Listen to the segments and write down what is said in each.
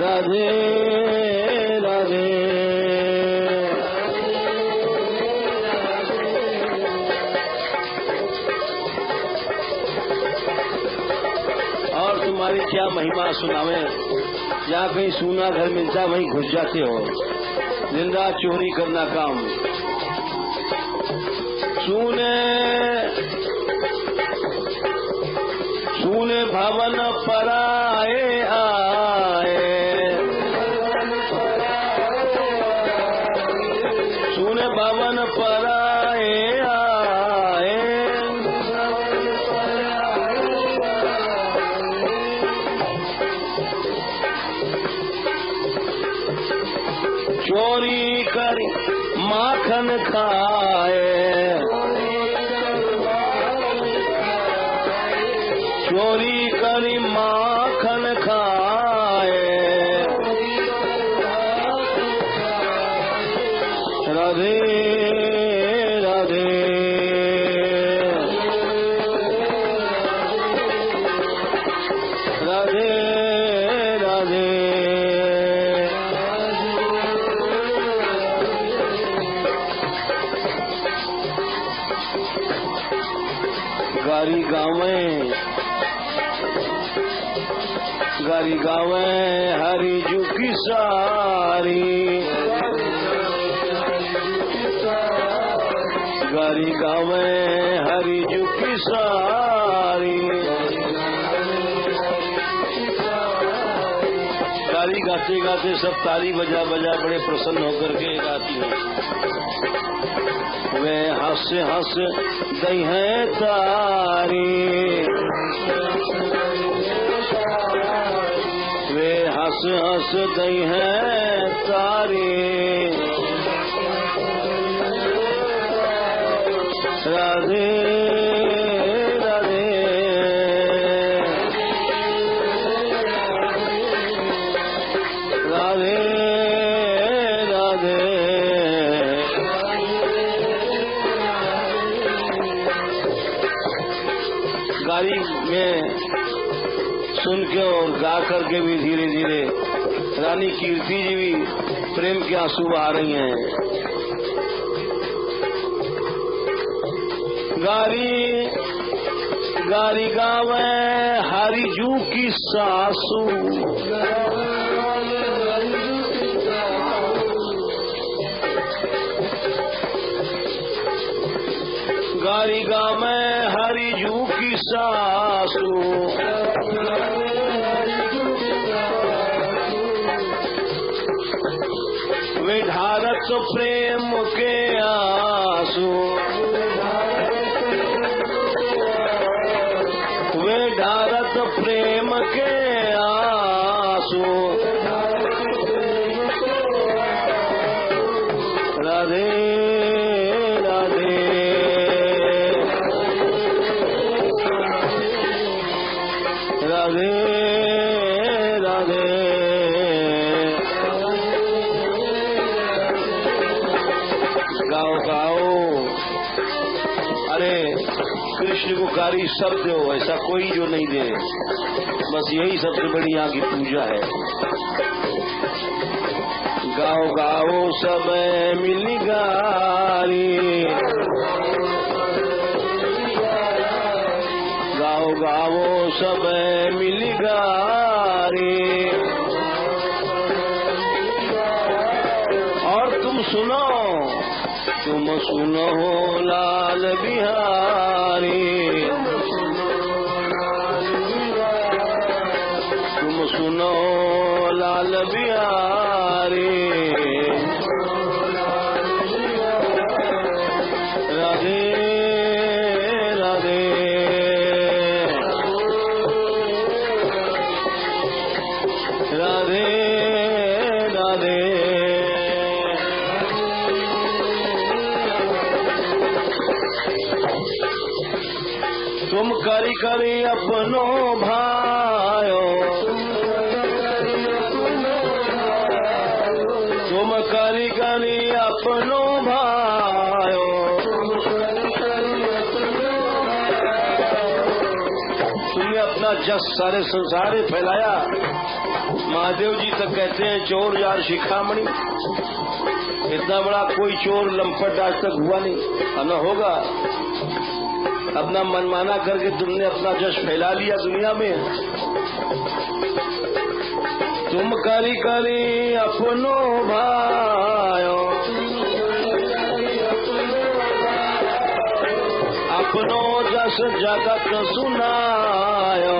राधे राधे। और तुम्हारी क्या महिमा सुनावे, जहाँ कहीं सूना घर मिलता वहीं घुस जाते हो, दिन रात चोरी करना काम। सूने भवन पराए आए, सूने भवन पराए आए, चोरी करी माखन खाए, चोरी करी माखन खाए। राधे राधे। राधे राधे। गारी गावे हरी जुकी सारी, गारी गावे हरी जुकी सारी। गारी गाते गाते सब ताली बजा बजा बड़े प्रसन्न होकर के गाती है। वे हंस हंस दई है तारी, वे हंस हंस दई है तारी। राधे राधे। राधे राधे। गाड़ी में सुन के और गा करके भी धीरे धीरे रानी कीर्ति जी भी प्रेम के आंसू आ रही हैं। गारी गावे हरी जू की सासू, गारी गावे हरी जू की सासू। वे ढारत प्रेम के आंसू, वे ढारत प्रेम के आंसू। राधे राधे। राधे राधे। गाओ गाओ। अरे कृष्ण को कारी सब दो, ऐसा कोई जो नहीं दे, बस यही सबसे बड़ी यहाँ की पूजा है। गाओ गाओ सब मिली गारी, गाओ गाओ सब मिली गारी। और तुम सुनो लाल बिहारी, तुम सुनो लाल बिहारी। राधे राधे। राधे राधे। तुम करी करी अपनो भायो, तुम करी करी अपनो भायो। तुमने अपना जस सारे संसार में फैलाया। महादेव जी तक कहते हैं चोर यार शिखामणि, इतना बड़ा कोई चोर लंपट आज तक हुआ नहीं और न होगा। अपना मनमाना करके तुमने अपना जश फैला लिया दुनिया में। तुम करी करी अपनो भायो, अपनो जस जगत सुनायो,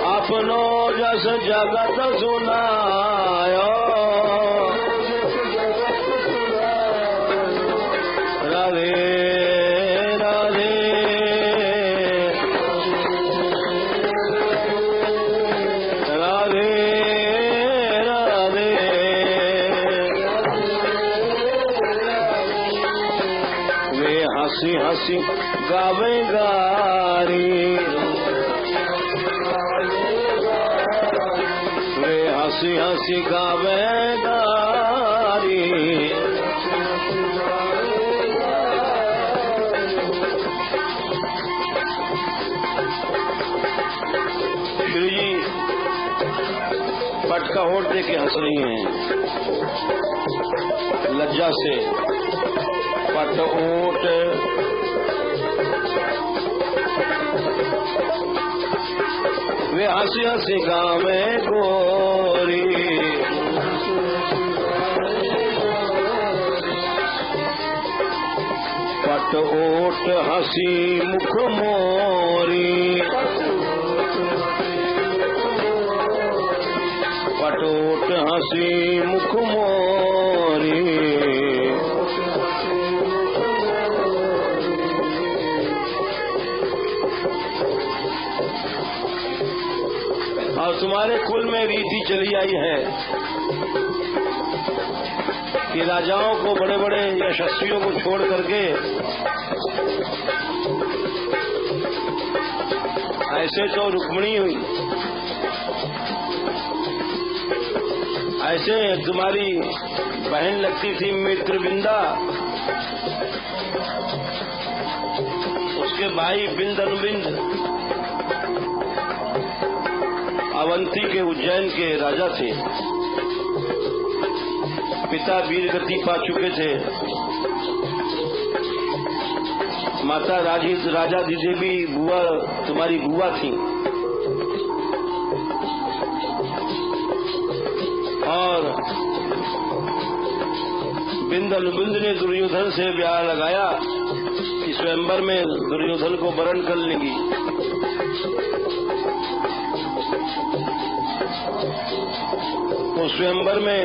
अपनो जस जगत सुनायो। राधे राधे राधे राधे। वे हंसी हंसी गावे गारी, वे हंसी हंसी गावे गारी। श्री जी पटका होठ दे के हंस रही हैं लज्जा से। पट ओट वे हंसी हंसी गावे गोरी, पट ओट हंसी मुख मोरी, पट ओट हंसी मुख मोरी। और तुम्हारे कुल में रीति चली आई है कि राजाओं को, बड़े बड़े यशस्वियों को छोड़ करके ऐसे तो रुक्मिणी हुई, ऐसे तुम्हारी बहन लगती थी मित्रविंदा, उसके भाई बिंद अनुबिंद अवंती के उज्जैन के राजा थे। पिता वीरगति पा चुके थे, माता राजा देवी बुआ तुम्हारी बुआ थी, और बिंद अनुबिंद ने दुर्योधन से ब्याह लगाया कि स्वयंवर में दुर्योधन को वरण कर लेंगी। वो स्वयंवर में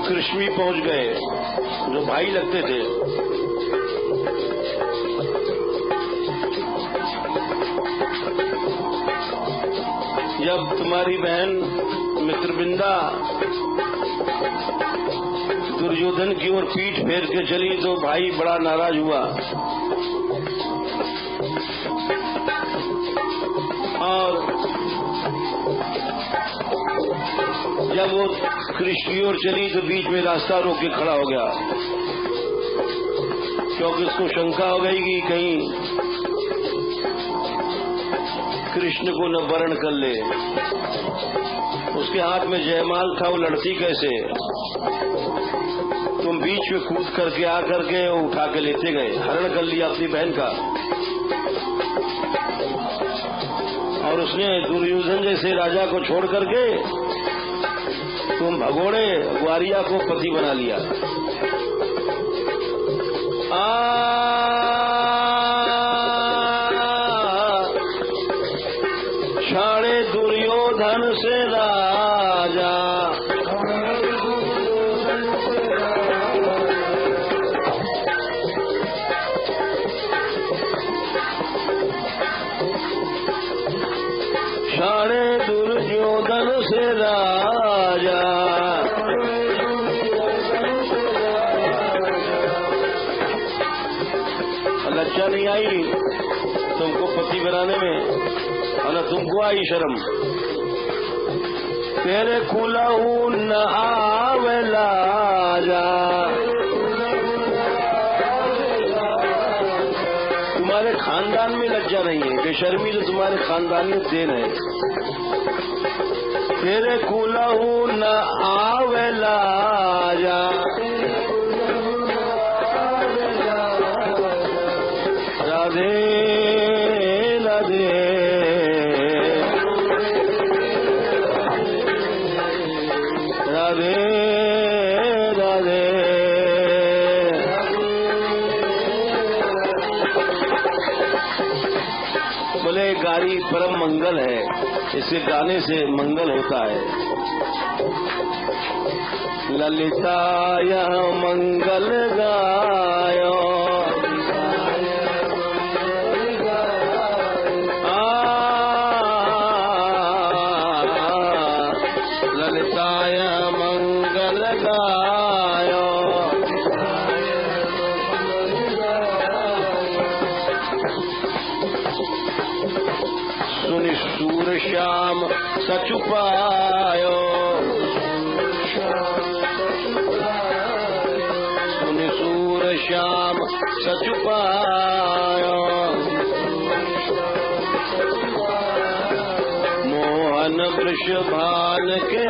कृष्ण भी पहुंच गए जो भाई लगते थे। जब तुम्हारी बहन मित्रविंदा दुर्योधन की ओर पीठ फेर के चली तो भाई बड़ा नाराज हुआ, और जब वो कृष्ण की ओर चली तो बीच में रास्ता रोक के खड़ा हो गया, क्योंकि उसको शंका हो गई कि कहीं कृष्ण को न वरण कर ले। उसके हाथ में जयमाल था, वो लड़ती कैसे? तुम बीच में कूद करके आकर के उठा के लेते गए, हरण कर लिया अपनी बहन का। और उसने दुर्योधन जैसे राजा को छोड़ करके तुम भगोड़े ग्वारिया को पति बना लिया। छाड़े दुर्योधन से राजा, छाड़े दुर्योधन से राजा। लज्जा नहीं आई तुमको पति बनाने में, और न तुमको आई शर्म। तेरे खुलाऊ न आवे लाजा, तुम्हारे खानदान में लज्जा नहीं है, बेशर्मी तो तुम्हारे खानदान में देन है। तेरे कुलहू न आवेला जा, राधे राधे राधे राधे। बोले गाड़ी परम मंगल है, इसे गाने से मंगल होता है। ललिता यह मंगल गायो, ललिता यह मंगल गायो। सुनि सूर श्याम सचु पायो, सुनि सूर श्याम सचु पायो। मोहन वृषभान के